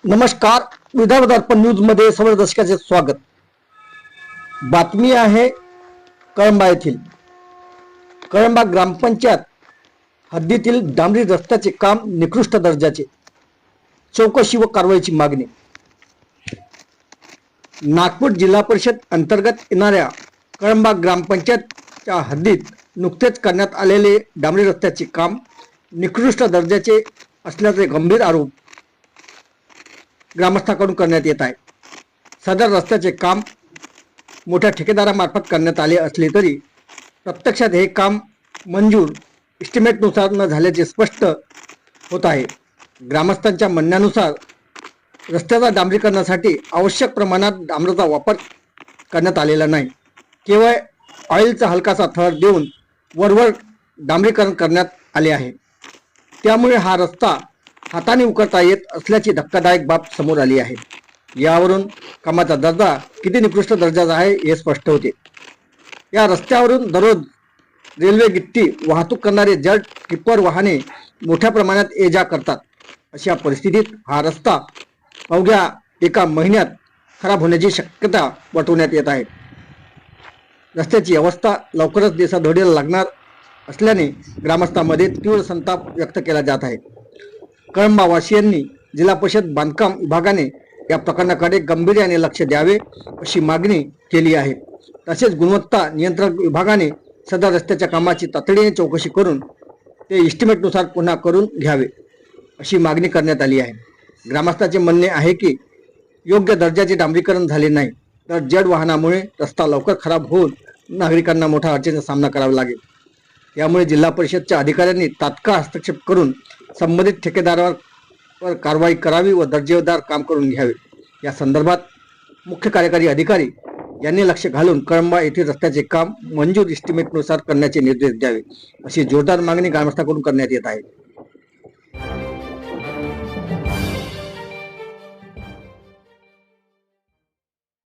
नमस्कार. विदर्भ दर्पण न्यूज मध्ये सर्व दर्शकांचे स्वागत. बातमी आहे कळंबा येथील. कळंबा ग्रामपंचायत हद्दीतील डांबरी रस्त्याचे काम निकृष्ट दर्जाचे, चौकशी व कारवाईची मागणी. नागपूर जिल्हा परिषद अंतर्गत येणाऱ्या कळंबा ग्रामपंचायतच्या हद्दीत नुकतेच करण्यात आलेले डांबरी रस्त्याचे काम निकृष्ट दर्जाचे असल्याचे गंभीर आरोप ग्रामस्थांकडून करण्यात येत आहे. सदर रस्त्याचे काम मोठ्या ठेकेदारामार्फत करण्यात आले असले तरी प्रत्यक्षात हे काम मंजूर एस्टिमेटनुसार न झाल्याचे स्पष्ट होत आहे. ग्रामस्थांच्या म्हणण्यानुसार रस्त्याचा डांबरीकरणासाठी आवश्यक प्रमाणात डांबराचा वापर करण्यात आलेला नाही. केवळ ऑइलचा हलकासा थर देऊन वरवर डांबरीकरण करण्यात आले आहे. त्यामुळे हा रस्ता हाताने उकरता येत असल्याची धक्कादायक बाब समोर आली आहे. यावरून कामाचा दर्जा किती निकृष्ट दर्जाचा आहे हे स्पष्ट होते. या रस्त्यावरून दररोज रेल्वे गिट्टी वाहतूक करणारे जड टिप्पर वाहने मोठ्या प्रमाणात ये जा करतात. अशा परिस्थितीत हा रस्ता अवघ्या एका महिन्यात खराब होण्याची शक्यता वर्तवण्यात येत आहे. रस्त्याची अवस्था लवकरच दिसाढोळीला लागणार असल्याने ग्रामस्थांमध्ये तीव्र संताप व्यक्त केला जात आहे. कळंबावासियांनी जिल्हा परिषद बांधकाम विभागाने या प्रकरणाकडे गांभीर्याने लक्ष द्यावे अशी मागणी केली आहे. तसेच गुणवत्ता नियंत्रण विभागाने सदर रस्त्याच्या कामाची तातडीने चौकशी करून ते एस्टिमेटनुसार पुन्हा करून घ्यावे अशी मागणी करण्यात आली आहे. ग्रामस्थांचे म्हणणे आहे की योग्य दर्जाचे डांबरीकरण झाले नाही तर जड वाहनामुळे रस्ता लवकर खराब होऊन नागरिकांना मोठ्या अडचणीचा सामना करावा लागेल. यामुळे जिल्हा परिषदच्या अधिकाऱ्यांनी तात्काळ हस्तक्षेप करून संबंधित ठेकेदारावर कारवाई करावी व दर्जेदार काम करून घ्यावे. या संदर्भात मुख्य कार्यकारी अधिकारी यांनी लक्ष घालून कळंबा येथील रस्त्याचे काम मंजूर एस्टिमेटनुसार करण्याचे निर्देश द्यावे अशी जोरदार मागणी ग्रामस्थांकडून करण्यात येत आहे.